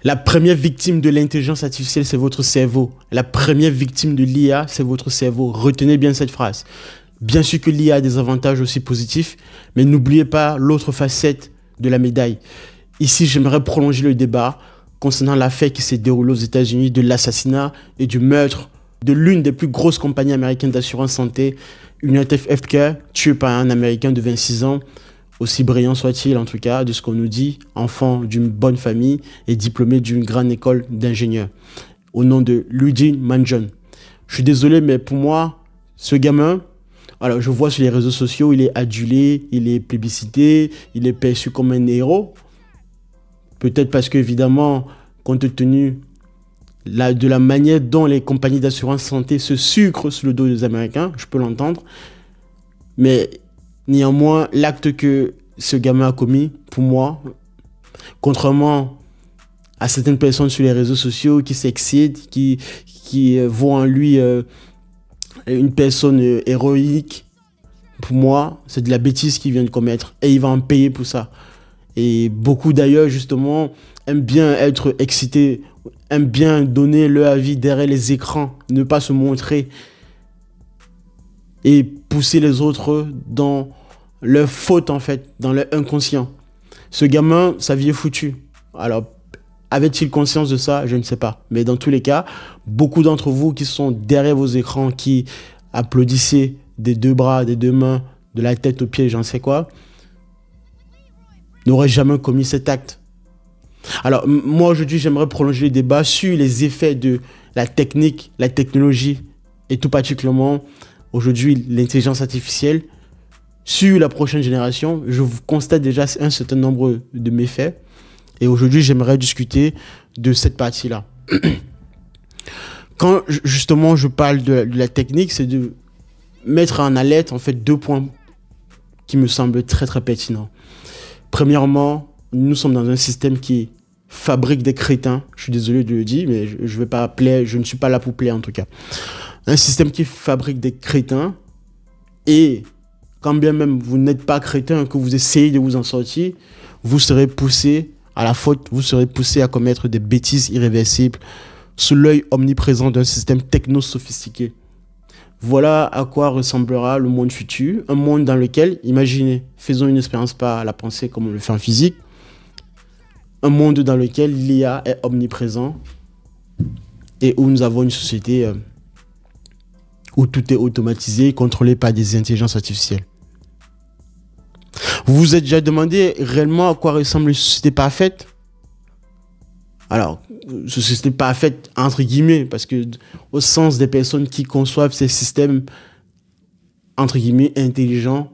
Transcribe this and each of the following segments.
La première victime de l'intelligence artificielle, c'est votre cerveau. La première victime de l'IA, c'est votre cerveau. Retenez bien cette phrase. Bien sûr que l'IA a des avantages aussi positifs, mais n'oubliez pas l'autre facette de la médaille. Ici, j'aimerais prolonger le débat concernant l'affaire qui s'est déroulée aux États-Unis de l'assassinat et du meurtre de l'une des plus grosses compagnies américaines d'assurance santé, United Healthcare, tuée par un Américain de 26 ans, aussi brillant soit-il en tout cas, de ce qu'on nous dit, enfant d'une bonne famille et diplômé d'une grande école d'ingénieurs, au nom de Luigi Mangione. Je suis désolé, mais pour moi, ce gamin, alors je vois sur les réseaux sociaux, il est adulé, il est plébiscité, il est perçu comme un héros. Peut-être parce qu'évidemment, compte tenu de la manière dont les compagnies d'assurance santé se sucrent sur le dos des Américains, je peux l'entendre. Mais néanmoins, l'acte que ce gamin a commis, pour moi, contrairement à certaines personnes sur les réseaux sociaux qui s'excitent, qui voient en lui une personne héroïque, pour moi, c'est de la bêtise qu'il vient de commettre. Et il va en payer pour ça. Et beaucoup d'ailleurs, justement, aiment bien être excités, aiment bien donner leur avis derrière les écrans, ne pas se montrer et pousser les autres dans leur faute, en fait, dans leur inconscient. Ce gamin, sa vie est foutue. Alors, avait-il conscience de ça? Je ne sais pas. Mais dans tous les cas, beaucoup d'entre vous qui sont derrière vos écrans, qui applaudissez des deux bras, des deux mains, de la tête aux pieds, j'en sais quoi, n'auraient jamais commis cet acte. Alors, moi, aujourd'hui, j'aimerais prolonger le débat sur les effets de la technique, la technologie, et tout particulièrement, aujourd'hui, l'intelligence artificielle, sur la prochaine génération. Je constate déjà un certain nombre de méfaits. Et aujourd'hui, j'aimerais discuter de cette partie-là. Quand, justement, je parle de la technique, c'est de mettre en alerte, en fait, 2 points qui me semblent très, très pertinents. Premièrement, nous sommes dans un système qui fabrique des crétins. Je suis désolé de le dire, mais je vais pas plaire, je ne suis pas là pour plaire en tout cas. Un système qui fabrique des crétins et quand bien même vous n'êtes pas crétin, que vous essayez de vous en sortir, vous serez poussé à la faute, vous serez poussé à commettre des bêtises irréversibles sous l'œil omniprésent d'un système techno-sophistiqué. Voilà à quoi ressemblera le monde futur, un monde dans lequel, imaginez, faisons une expérience par la pensée comme on le fait en physique, un monde dans lequel l'IA est omniprésent et où nous avons une société où tout est automatisé, contrôlé par des intelligences artificielles. Vous vous êtes déjà demandé réellement à quoi ressemble une société parfaite? Alors, société parfaite entre guillemets, parce que au sens des personnes qui conçoivent ces systèmes entre guillemets intelligents,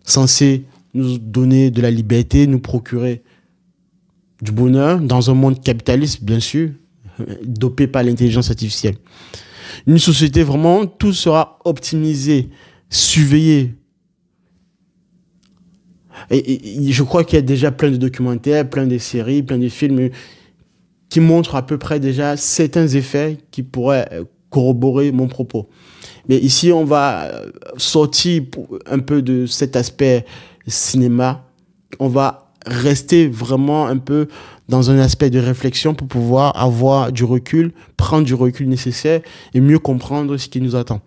censés nous donner de la liberté, nous procurer du bonheur dans un monde capitaliste, bien sûr, dopé par l'intelligence artificielle. Une société vraiment, tout sera optimisé, surveillé. Et je crois qu'il y a déjà plein de documentaires, plein de séries, plein de films qui montrent à peu près déjà certains effets qui pourraient corroborer mon propos. Mais ici, on va sortir un peu de cet aspect cinéma. On va rester vraiment un peu dans un aspect de réflexion pour pouvoir avoir du recul, prendre du recul nécessaire et mieux comprendre ce qui nous attend.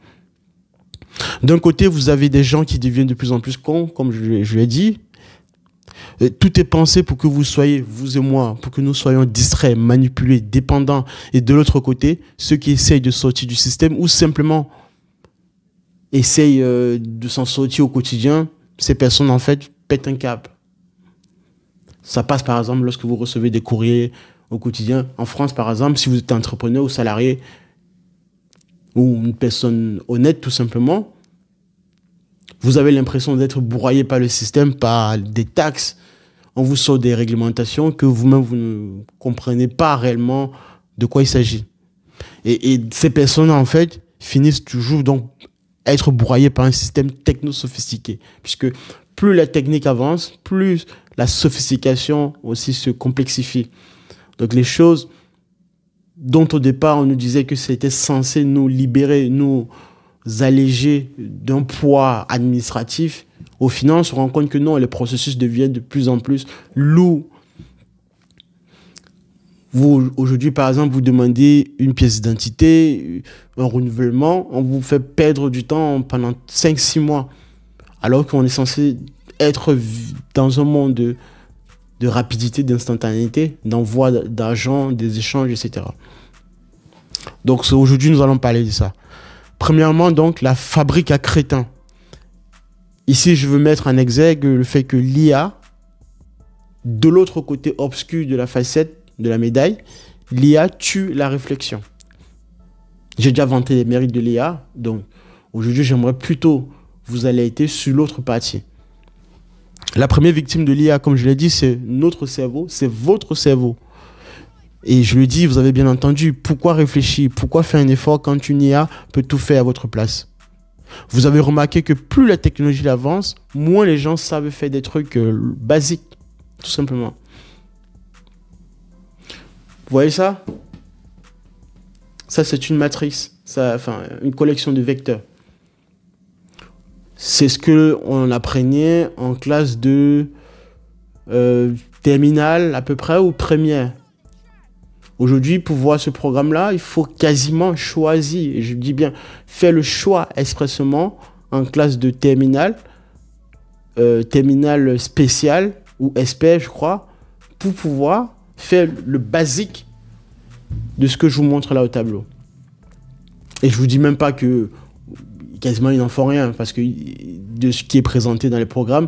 D'un côté, vous avez des gens qui deviennent de plus en plus cons, comme je l'ai dit. Tout est pensé pour que vous soyez, vous et moi, pour que nous soyons distraits, manipulés, dépendants. Et de l'autre côté, ceux qui essayent de sortir du système ou simplement essayent de s'en sortir au quotidien, ces personnes, en fait, pètent un câble. Ça passe, par exemple, lorsque vous recevez des courriers au quotidien. En France, par exemple, si vous êtes entrepreneur ou salarié ou une personne honnête, tout simplement, vous avez l'impression d'être broyé par le système, par des taxes. On vous sort des réglementations que vous-même, vous ne comprenez pas réellement de quoi il s'agit. Et ces personnes, en fait, finissent toujours donc être broyées par un système techno-sophistiqué. Puisque plus la technique avance, plus la sophistication aussi se complexifie. Donc les choses dont au départ on nous disait que c'était censé nous libérer, nous alléger d'un poids administratif, au final on se rend compte que non, les processus deviennent de plus en plus lourds. Vous, aujourd'hui, par exemple, vous demandez une pièce d'identité, un renouvellement, on vous fait perdre du temps pendant 5-6 mois, alors qu'on est censé être dans un monde de rapidité, d'instantanéité, d'envoi d'argent, des échanges, etc. Donc aujourd'hui, nous allons parler de ça. Premièrement, donc, la fabrique à crétins. Ici, je veux mettre en exergue le fait que l'IA, de l'autre côté obscur de la facette de la médaille, l'IA tue la réflexion. J'ai déjà vanté les mérites de l'IA, donc aujourd'hui, j'aimerais plutôt vous alerter sur l'autre partie. La première victime de l'IA, comme je l'ai dit, c'est notre cerveau, c'est votre cerveau. Et je le dis, vous avez bien entendu, pourquoi réfléchir, pourquoi faire un effort quand une IA peut tout faire à votre place? Vous avez remarqué que plus la technologie avance, moins les gens savent faire des trucs basiques, tout simplement. Vous voyez ça? Ça, c'est une matrice, une collection de vecteurs. C'est ce qu'on apprenait en classe de terminale à peu près ou première. Aujourd'hui, pour voir ce programme-là, il faut quasiment choisir, et je dis bien, faire le choix expressément en classe de terminale, terminale spéciale ou SP, je crois, pour pouvoir faire le basique de ce que je vous montre là au tableau. Et je vous dis même pas que quasiment ils n'en font rien, parce que de ce qui est présenté dans les programmes,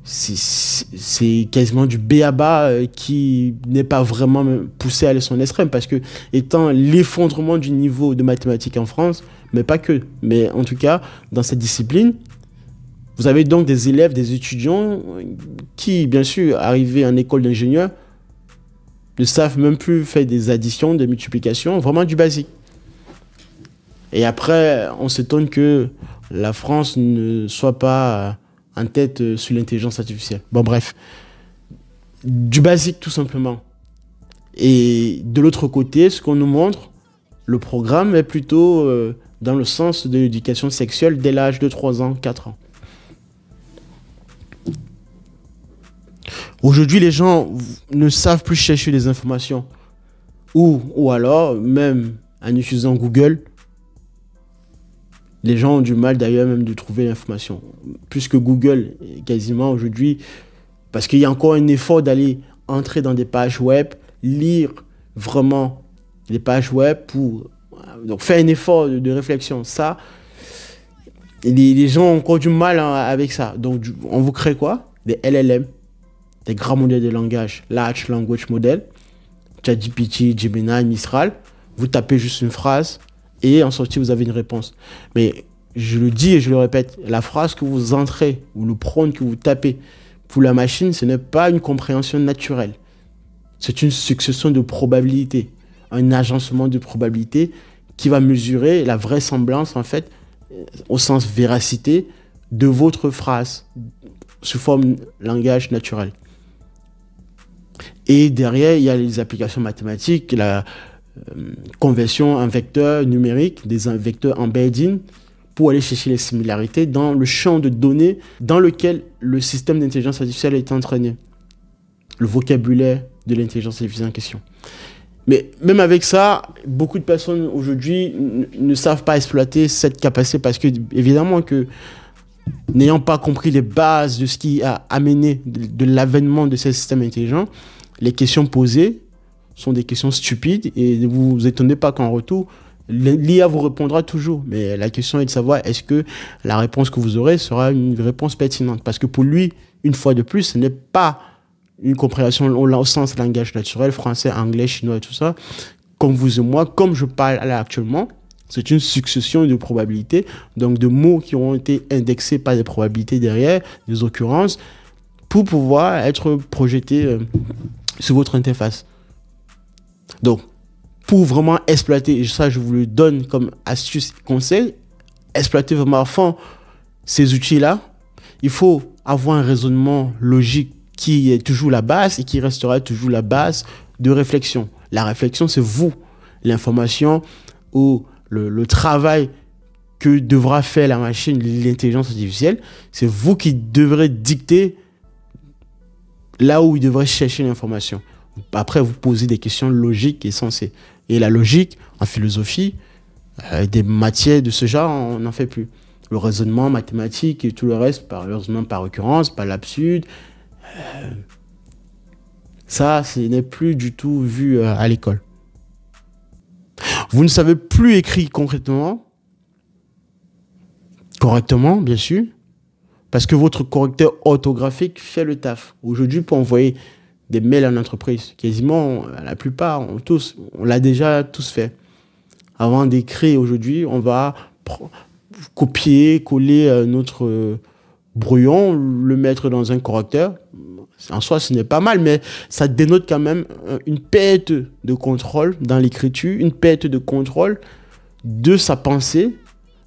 c'est quasiment du b.a.-ba qui n'est pas vraiment poussé à son extrême, parce que étant l'effondrement du niveau de mathématiques en France, mais pas que, mais en tout cas dans cette discipline, vous avez donc des élèves, des étudiants qui, bien sûr, arrivés en école d'ingénieur, ne savent même plus faire des additions, des multiplications, vraiment du basique. Et après, on s'étonne que la France ne soit pas en tête sur l'intelligence artificielle. Bon, bref. Du basique, tout simplement. Et de l'autre côté, ce qu'on nous montre, le programme est plutôt dans le sens de l'éducation sexuelle dès l'âge de 3 ans, 4 ans. Aujourd'hui, les gens ne savent plus chercher des informations. Ou alors, même en utilisant Google, les gens ont du mal d'ailleurs même de trouver l'information. Plus que Google, quasiment aujourd'hui, parce qu'il y a encore un effort d'aller entrer dans des pages web, lire vraiment les pages web pour donc faire un effort de réflexion. Ça, les gens ont encore du mal avec ça. Donc, on vous crée quoi? Des LLM, des grands modèles de langage, Large Language Model, ChatGPT, Gemini, Mistral. Vous tapez juste une phrase et en sortie, vous avez une réponse. Mais je le dis et je le répète, la phrase que vous entrez ou le prompt que vous tapez pour la machine, ce n'est pas une compréhension naturelle. C'est une succession de probabilités, un agencement de probabilités qui va mesurer la vraisemblance, en fait, au sens véracité, de votre phrase sous forme langage naturel. Et derrière, il y a les applications mathématiques, la conversion en vecteurs numériques, des vecteurs embedding, pour aller chercher les similarités dans le champ de données dans lequel le système d'intelligence artificielle est entraîné. Le vocabulaire de l'intelligence artificielle en question. Mais même avec ça, beaucoup de personnes aujourd'hui ne savent pas exploiter cette capacité parce que, évidemment, que n'ayant pas compris les bases de ce qui a amené de l'avènement de ces systèmes intelligents, les questions posées sont des questions stupides et ne vous étonnez pas qu'en retour, l'IA vous répondra toujours. Mais la question est de savoir est-ce que la réponse que vous aurez sera une réponse pertinente. Parce que pour lui, une fois de plus, ce n'est pas une compréhension au sens langage naturel, français, anglais, chinois et tout ça. Comme vous et moi, comme je parle là actuellement, c'est une succession de probabilités, donc de mots qui ont été indexés par des probabilités derrière, des occurrences, pour pouvoir être projetés sur votre interface. Donc, pour vraiment exploiter, et ça je vous le donne comme astuce et conseil, exploiter vraiment à fond ces outils-là, il faut avoir un raisonnement logique qui est toujours la base et qui restera toujours la base de réflexion. La réflexion, c'est vous. L'information ou le travail que devra faire la machine, l'intelligence artificielle, c'est vous qui devrez dicter là où il devrait chercher l'information. Après, vous posez des questions logiques et sensées. Et la logique, en philosophie, des matières de ce genre, on n'en fait plus. Le raisonnement mathématique et tout le reste, heureusement par occurrence, par l'absurde, ça, ce n'est plus du tout vu à l'école. Vous ne savez plus écrire correctement, bien sûr, parce que votre correcteur orthographique fait le taf. Aujourd'hui, pour envoyer des mails en entreprise, quasiment la plupart, on l'a déjà tous fait. Avant d'écrire aujourd'hui, on va copier, coller notre brouillon, le mettre dans un correcteur. En soi, ce n'est pas mal, mais ça dénote quand même une perte de contrôle dans l'écriture, une perte de contrôle de sa pensée,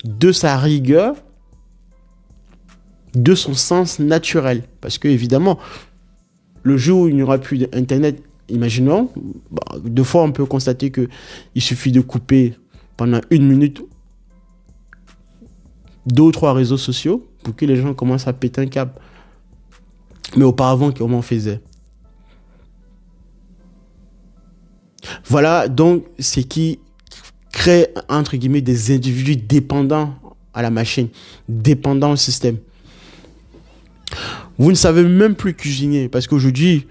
de sa rigueur, de son sens naturel. Parce que, évidemment, le jour où il n'y aura plus d'Internet, imaginons, deux fois on peut constater qu'il suffit de couper pendant 1 minute 2 ou 3 réseaux sociaux pour que les gens commencent à péter un câble. Mais auparavant, comment on faisait? Voilà donc ce qui crée, entre guillemets, des individus dépendants à la machine, dépendants au système. Vous ne savez même plus cuisiner parce qu'aujourd'hui,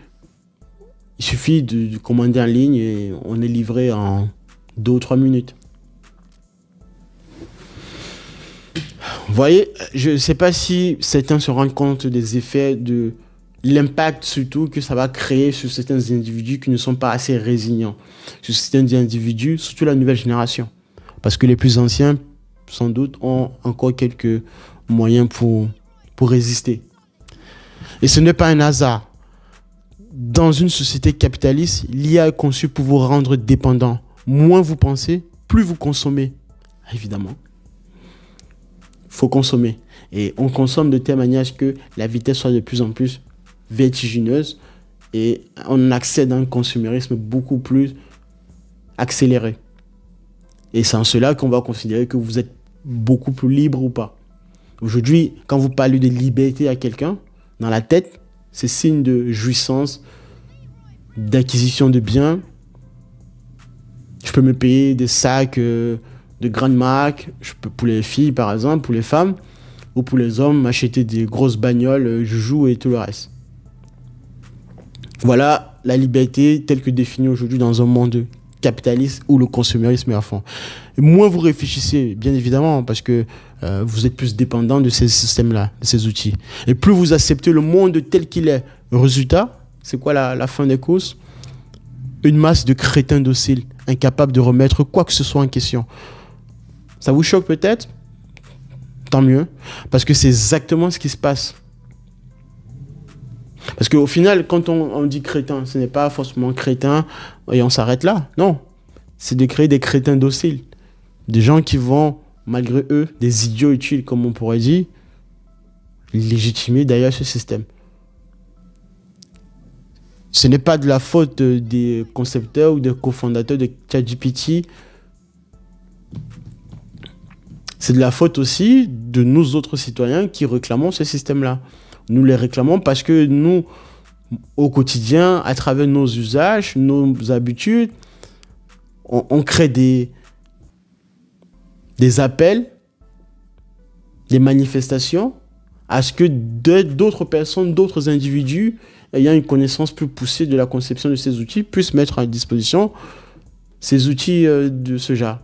il suffit de commander en ligne et on est livré en 2 ou 3 minutes. Vous voyez, je ne sais pas si certains se rendent compte des effets de l'impact surtout que ça va créer sur certains individus qui ne sont pas assez résilients, sur certains individus, surtout la nouvelle génération. Parce que les plus anciens, sans doute, ont encore quelques moyens pour résister. Et ce n'est pas un hasard. Dans une société capitaliste, l'IA est conçue pour vous rendre dépendant. Moins vous pensez, plus vous consommez. Évidemment. Il faut consommer. Et on consomme de telle manière à ce que la vitesse soit de plus en plus vertigineuse et on accède à un consumérisme beaucoup plus accéléré. Et c'est en cela qu'on va considérer que vous êtes beaucoup plus libre ou pas. Aujourd'hui, quand vous parlez de liberté à quelqu'un, dans la tête, c'est signe de jouissance, d'acquisition de biens. Je peux me payer des sacs de grandes marques, pour les filles par exemple, pour les femmes, ou pour les hommes, m'acheter des grosses bagnoles, joujoux et tout le reste. Voilà la liberté telle que définie aujourd'hui dans un monde capitaliste où le consumérisme est à fond. Et moins vous réfléchissez, bien évidemment, parce que vous êtes plus dépendant de ces systèmes-là, de ces outils. Et plus vous acceptez le monde tel qu'il est. Le résultat, c'est quoi la fin des courses? Une masse de crétins dociles, incapables de remettre quoi que ce soit en question. Ça vous choque peut-être? Tant mieux, parce que c'est exactement ce qui se passe. Parce qu'au final, quand on dit crétin, ce n'est pas forcément crétin et on s'arrête là. Non, c'est de créer des crétins dociles. Des gens qui vont, malgré eux, des idiots utiles, comme on pourrait dire, légitimer d'ailleurs ce système. Ce n'est pas de la faute des concepteurs ou des cofondateurs de ChatGPT. C'est de la faute aussi de nous autres citoyens qui réclamons ce système-là. Nous les réclamons parce que nous, au quotidien, à travers nos usages, nos habitudes, on crée des appels, des manifestations à ce que d'autres personnes, d'autres individus ayant une connaissance plus poussée de la conception de ces outils puissent mettre à disposition ces outils de ce genre.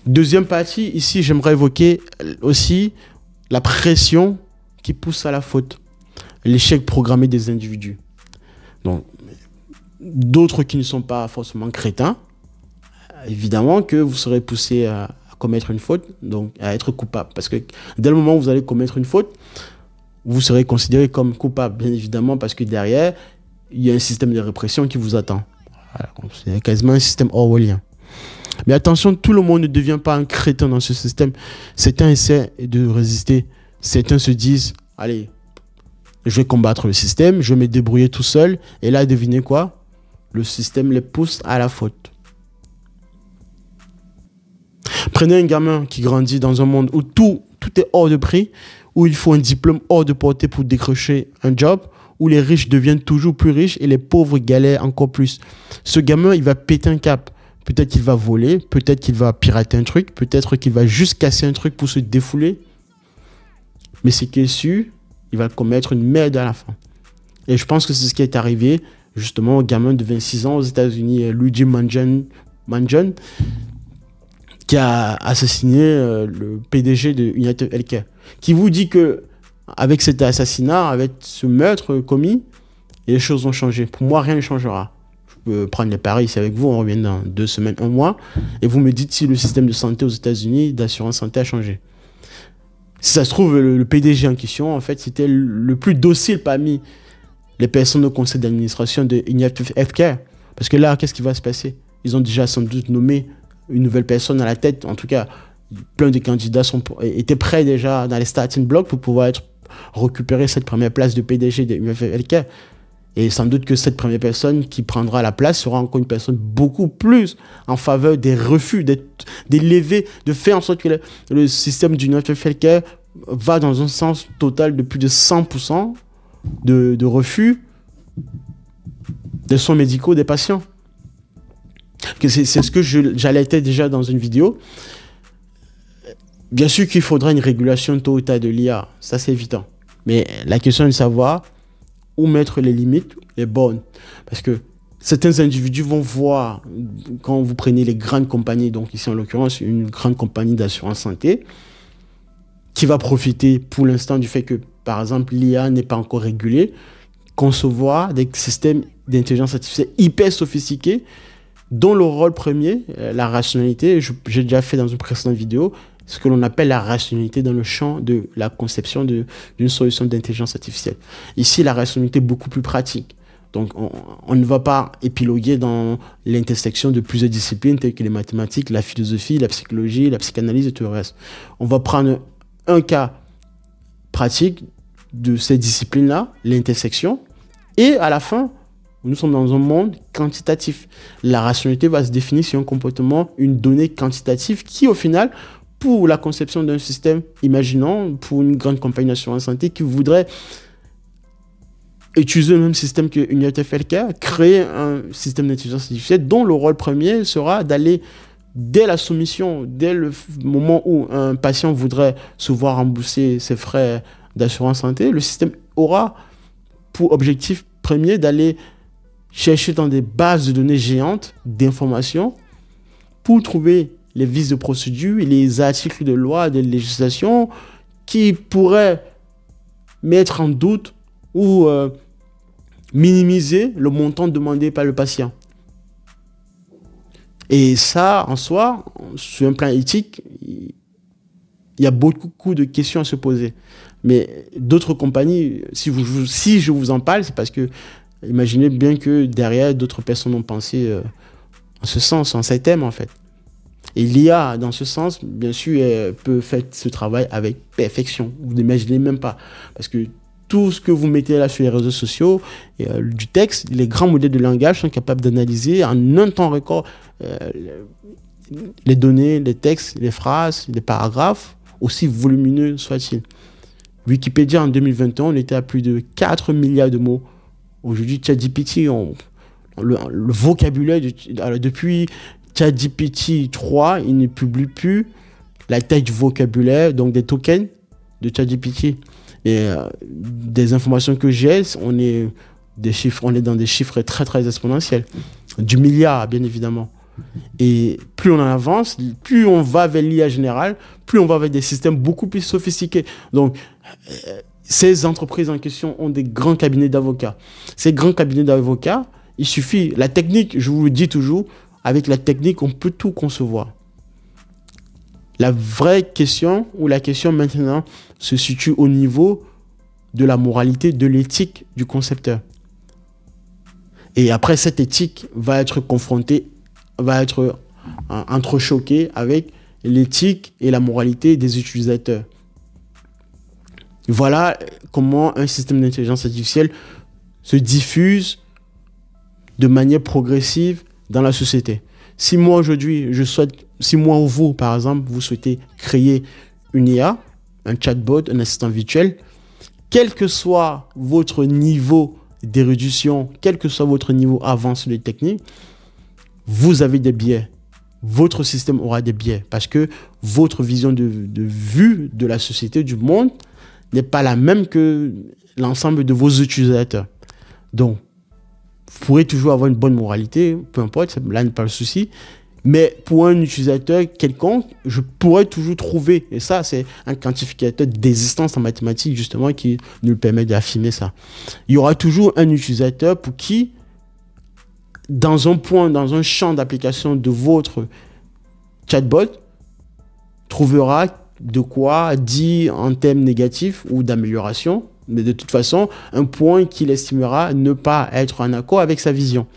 Deuxième partie, ici, j'aimerais évoquer aussi la pression qui pousse à la faute, l'échec programmé des individus. Donc, d'autres qui ne sont pas forcément crétins, évidemment que vous serez poussé à commettre une faute, donc à être coupable. Parce que dès le moment où vous allez commettre une faute, vous serez considéré comme coupable, bien évidemment, parce que derrière, il y a un système de répression qui vous attend. Voilà, c'est quasiment un système orwellien. Mais attention, tout le monde ne devient pas un crétin dans ce système. Certains essaient de résister. Certains se disent, allez, je vais combattre le système, je vais me débrouiller tout seul. Et là, devinez quoi? Le système les pousse à la faute. Prenez un gamin qui grandit dans un monde où tout est hors de prix, où il faut un diplôme hors de portée pour décrocher un job, où les riches deviennent toujours plus riches et les pauvres galèrent encore plus. Ce gamin, il va péter un cap. Peut-être qu'il va voler, peut-être qu'il va pirater un truc, peut-être qu'il va juste casser un truc pour se défouler. Mais c'est qu'il est sûr, il va commettre une merde à la fin. Et je pense que c'est ce qui est arrivé justement au gamin de 26 ans aux États-Unis, Luigi Mangione, qui a assassiné le PDG de United Healthcare, qui vous dit que avec cet assassinat, avec ce meurtre commis, les choses ont changé. Pour moi, rien ne changera. Je peux prendre les paris ici avec vous, on revient dans 2 semaines, 1 mois, et vous me dites si le système de santé aux États-Unis, d'assurance santé, a changé. Si ça se trouve, le PDG en question, en fait, c'était le plus docile parmi les personnes au conseil d'administration de United Healthcare. Parce que là, qu'est-ce qui va se passer? Ils ont déjà sans doute nommé une nouvelle personne à la tête. En tout cas, plein de candidats étaient prêts déjà dans les starting blocks pour pouvoir récupérer cette première place de PDG de United Healthcare. Et sans doute que cette première personne qui prendra la place sera encore une personne beaucoup plus en faveur des refus, d'élever, de faire en sorte que le système du United Healthcare va dans un sens total de plus de 100% de refus des soins médicaux des patients. C'est ce que j'alertais déjà dans une vidéo. Bien sûr qu'il faudra une régulation tôt ou tard de l'IA, ça c'est évident. Mais la question est de savoir où mettre les limites, les bornes. Parce que certains individus vont voir, quand vous prenez les grandes compagnies, donc ici en l'occurrence une grande compagnie d'assurance santé, qui va profiter pour l'instant du fait que, par exemple, l'IA n'est pas encore régulée, concevoir des systèmes d'intelligence artificielle hyper sophistiqués, dont le rôle premier, la rationalité, j'ai déjà fait dans une précédente vidéo, ce que l'on appelle la rationalité dans le champ de la conception d'une solution d'intelligence artificielle. Ici, la rationalité est beaucoup plus pratique. Donc, on ne va pas épiloguer dans l'intersection de plusieurs disciplines telles que les mathématiques, la philosophie, la psychologie, la psychanalyse et tout le reste. On va prendre un cas pratique de ces disciplines-là, l'intersection, et à la fin, nous sommes dans un monde quantitatif. La rationalité va se définir sur un comportement, une donnée quantitative qui, au final, pour la conception d'un système, imaginons, pour une grande compagnie d'assurance santé qui voudrait utiliser le même système que United Healthcare, créer un système d'intelligence artificielle dont le rôle premier sera d'aller, dès la soumission, dès le moment où un patient voudrait se voir rembourser ses frais d'assurance santé, le système aura pour objectif premier d'aller chercher dans des bases de données géantes d'informations pour trouver les vices de procédure et les articles de loi, de législation qui pourraient mettre en doute ou minimiser le montant demandé par le patient. Et ça, en soi, sur un plan éthique, il y a beaucoup de questions à se poser. Mais d'autres compagnies, si je vous en parle, c'est parce que imaginez bien que derrière, d'autres personnes ont pensé en ce sens, en ces thèmes en fait. Et l'IA, dans ce sens, bien sûr, elle peut faire ce travail avec perfection. Vous n'imaginez même pas. Parce que tout ce que vous mettez là sur les réseaux sociaux, du texte, les grands modèles de langage sont capables d'analyser en un temps record les données, les textes, les phrases, les paragraphes, aussi volumineux soient-ils. Wikipédia, en 2021, on était à plus de 4 milliards de mots. Aujourd'hui, ChatGPT, le vocabulaire, depuis ChatGPT 3, il ne publie plus la taille du vocabulaire, donc des tokens de ChatGPT. Et des informations que j'ai, on est dans des chiffres très très exponentiels. Du milliard, bien évidemment. Et plus on en avance, plus on va vers l'IA générale, plus on va vers des systèmes beaucoup plus sophistiqués. Donc, ces entreprises en question ont des grands cabinets d'avocats. Ces grands cabinets d'avocats, il suffit, la technique, je vous le dis toujours, avec la technique, on peut tout concevoir. La vraie question, ou la question maintenant, se situe au niveau de la moralité, de l'éthique du concepteur. Et après, cette éthique va être confrontée, va être entrechoquée avec l'éthique et la moralité des utilisateurs. Voilà comment un système d'intelligence artificielle se diffuse de manière progressive dans la société. Si moi aujourd'hui, si moi ou vous, par exemple, vous souhaitez créer une IA, un chatbot, un assistant virtuel, quel que soit votre niveau d'érudition, quel que soit votre niveau avancé de technique, vous avez des biais. Votre système aura des biais parce que votre vision de vue de la société, du monde, n'est pas la même que l'ensemble de vos utilisateurs. Donc, vous pourrez toujours avoir une bonne moralité, peu importe, là n'est pas le souci. Mais pour un utilisateur quelconque, je pourrais toujours trouver, et ça c'est un quantificateur d'existence en mathématiques justement qui nous permet d'affiner ça. Il y aura toujours un utilisateur pour qui, dans un point, dans un champ d'application de votre chatbot, trouvera de quoi dire en termes négatifs ou d'amélioration, mais de toute façon, un point qu'il estimera ne pas être en accord avec sa vision.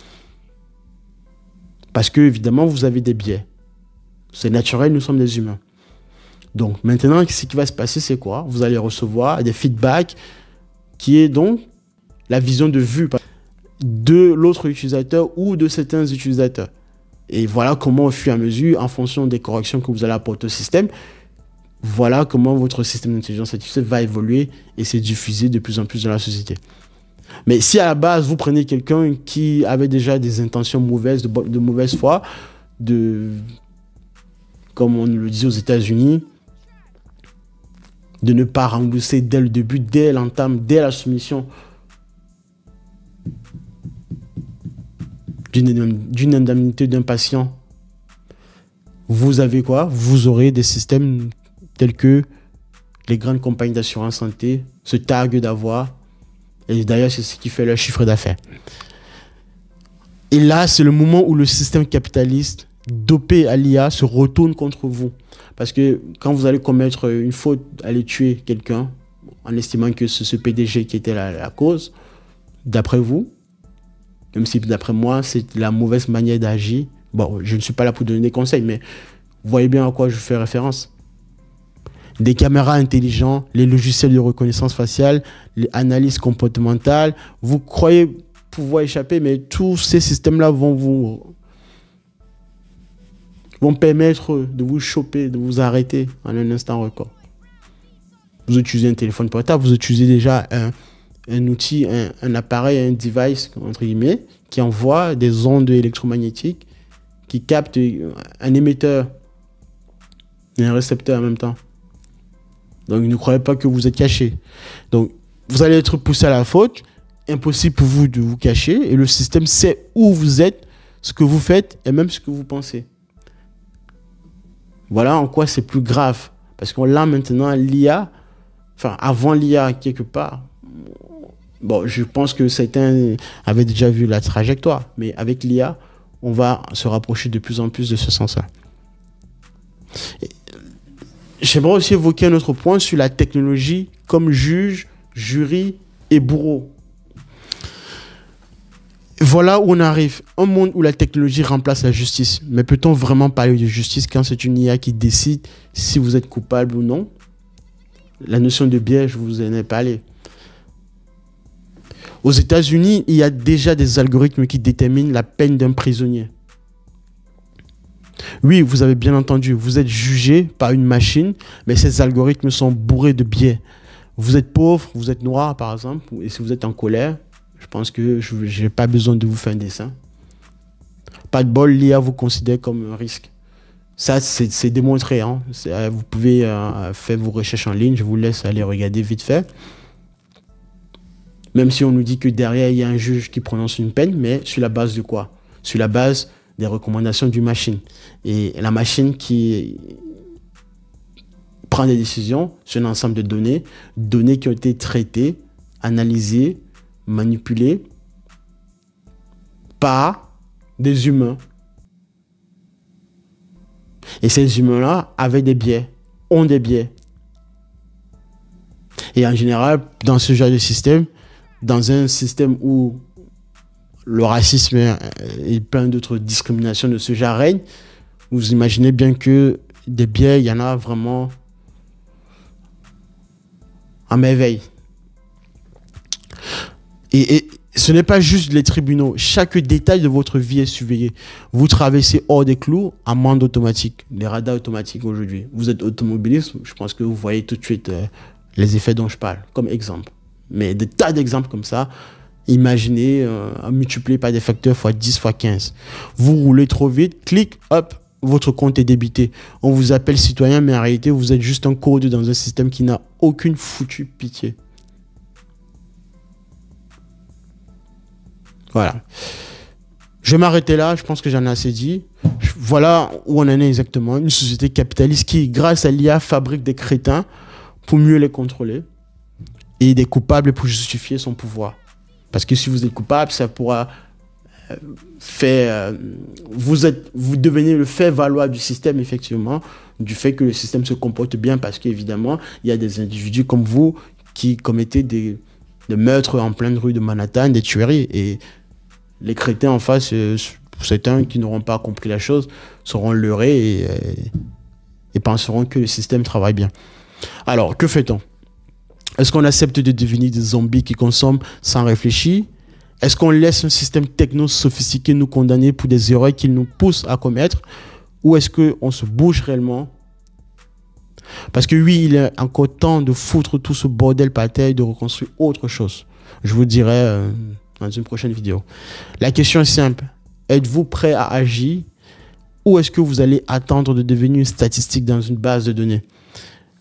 Parce que, évidemment, vous avez des biais. C'est naturel, nous sommes des humains. Donc, maintenant, ce qui va se passer, c'est quoi? Vous allez recevoir des feedbacks qui est donc la vision de vue de l'autre utilisateur ou de certains utilisateurs. Et voilà comment, au fur et à mesure, en fonction des corrections que vous allez apporter au système, voilà comment votre système d'intelligence artificielle va évoluer et se diffuser de plus en plus dans la société. Mais si à la base, vous prenez quelqu'un qui avait déjà des intentions mauvaises, de mauvaise foi, comme on le dit aux États-Unis, de ne pas rembourser dès le début, dès l'entame, dès la soumission d'une indemnité d'un patient, vous avez quoi? Vous aurez des systèmes tels que les grandes compagnies d'assurance santé se targuent d'avoir. Et d'ailleurs, c'est ce qui fait leur chiffre d'affaires. Et là, c'est le moment où le système capitaliste dopé à l'IA se retourne contre vous. Parce que quand vous allez commettre une faute, aller tuer quelqu'un, en estimant que c'est ce PDG qui était la cause, d'après vous, même si d'après moi, c'est la mauvaise manière d'agir. Bon, je ne suis pas là pour donner des conseils, mais vous voyez bien à quoi je fais référence. Des caméras intelligentes, les logiciels de reconnaissance faciale, les analyses comportementales. Vous croyez pouvoir échapper, mais tous ces systèmes-là vont permettre de vous choper, de vous arrêter en un instant record. Vous utilisez un téléphone portable, vous utilisez déjà un outil, un appareil, un device, entre guillemets, qui envoie des ondes électromagnétiques, qui captent un émetteur et un récepteur en même temps. Donc, ne croyez pas que vous êtes caché. Donc, vous allez être poussé à la faute. Impossible pour vous de vous cacher. Et le système sait où vous êtes, ce que vous faites et même ce que vous pensez. Voilà en quoi c'est plus grave. Parce qu'on l'a maintenant, l'IA, enfin, avant l'IA, quelque part. Bon, je pense que certains avaient déjà vu la trajectoire. Mais avec l'IA, on va se rapprocher de plus en plus de ce sens-là. J'aimerais aussi évoquer un autre point sur la technologie comme juge, jury et bourreau. Voilà où on arrive. Un monde où la technologie remplace la justice. Mais peut-on vraiment parler de justice quand c'est une IA qui décide si vous êtes coupable ou non? La notion de biais, je vous en ai parlé. Aux États-Unis, il y a déjà des algorithmes qui déterminent la peine d'un prisonnier. Oui, vous avez bien entendu, vous êtes jugé par une machine, mais ces algorithmes sont bourrés de biais. Vous êtes pauvre, vous êtes noir par exemple, et si vous êtes en colère, je pense que je n'ai pas besoin de vous faire un dessin. Pas de bol, l'IA vous considère comme un risque. Ça, c'est démontré. Hein. Vous pouvez faire vos recherches en ligne, je vous laisse aller regarder vite fait. Même si on nous dit que derrière, il y a un juge qui prononce une peine, mais sur la base de quoi? Sur la base des recommandations d'une machine. Et la machine qui prend des décisions sur un ensemble de données qui ont été traitées, analysées, manipulées par des humains. Et ces humains-là avaient des biais, ont des biais. Et en général, dans ce genre de système, dans un système où le racisme et plein d'autres discriminations de ce genre règnent, vous imaginez bien que des biais, il y en a vraiment à merveille. Et ce n'est pas juste les tribunaux. Chaque détail de votre vie est surveillé. Vous traversez hors des clous, amende automatique, les radars automatiques aujourd'hui. Vous êtes automobiliste, je pense que vous voyez tout de suite les effets dont je parle, comme exemple. Mais des tas d'exemples comme ça. Imaginez, multiplié par des facteurs fois 10, fois 15. Vous roulez trop vite, clic, hop, votre compte est débité. On vous appelle citoyen, mais en réalité, vous êtes juste un code dans un système qui n'a aucune foutue pitié. Voilà. Je vais m'arrêter là, je pense que j'en ai assez dit. Voilà où on en est exactement. Une société capitaliste qui, grâce à l'IA, fabrique des crétins pour mieux les contrôler et des coupables pour justifier son pouvoir. Parce que si vous êtes coupable, ça pourra faire... vous devenez le fait-valoir du système, effectivement, du fait que le système se comporte bien, parce qu'évidemment, il y a des individus comme vous qui commettaient des meurtres en pleine rue de Manhattan, des tueries. Et les crétins en face, certains qui n'auront pas compris la chose, seront leurrés et penseront que le système travaille bien. Alors, que fait-on? Est-ce qu'on accepte de devenir des zombies qui consomment sans réfléchir? Est-ce qu'on laisse un système techno-sophistiqué nous condamner pour des erreurs qu'il nous pousse à commettre? Ou est-ce qu'on se bouge réellement? Parce que oui, il est encore temps de foutre tout ce bordel par terre et de reconstruire autre chose. Je vous dirai dans une prochaine vidéo. La question est simple. Êtes-vous prêt à agir? Ou est-ce que vous allez attendre de devenir une statistique dans une base de données?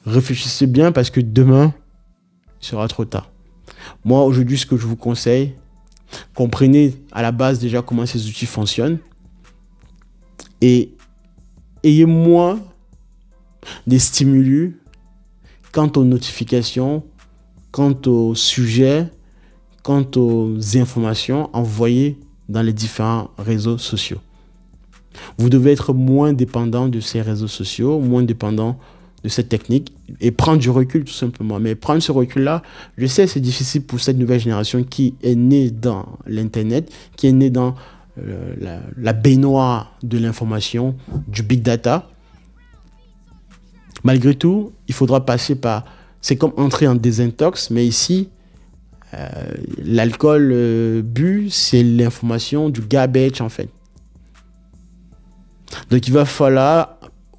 Réfléchissez bien parce que demain, il sera trop tard. Moi, aujourd'hui, ce que je vous conseille, comprenez à la base déjà comment ces outils fonctionnent et ayez moins des stimuli quant aux notifications, quant aux sujets, quant aux informations envoyées dans les différents réseaux sociaux. Vous devez être moins dépendant de ces réseaux sociaux, moins dépendant de cette technique et prendre du recul tout simplement. Mais prendre ce recul-là, je sais, c'est difficile pour cette nouvelle génération qui est née dans l'Internet, qui est née dans la baignoire de l'information, du big data. Malgré tout, il faudra passer par... C'est comme entrer en désintox, mais ici, l'alcool bu, c'est l'information du garbage en fait. Donc il va falloir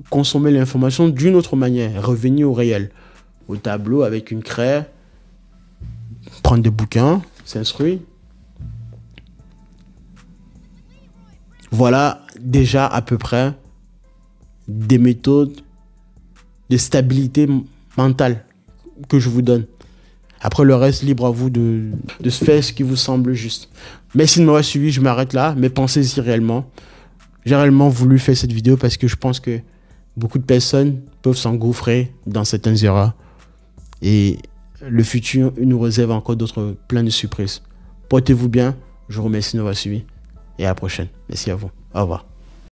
consommer l'information d'une autre manière, revenir au réel, au tableau avec une craie, prendre des bouquins, s'instruire. Voilà déjà à peu près des méthodes de stabilité mentale que je vous donne. Après le reste, libre à vous de se faire ce qui vous semble juste. Merci de m'avoir suivi, je m'arrête là, mais pensez-y réellement. J'ai réellement voulu faire cette vidéo parce que je pense que beaucoup de personnes peuvent s'engouffrer dans certaines erreurs. Et le futur nous réserve encore d'autres plein de surprises. Portez-vous bien, je vous remercie de m'avoir suivi et à la prochaine. Merci à vous. Au revoir.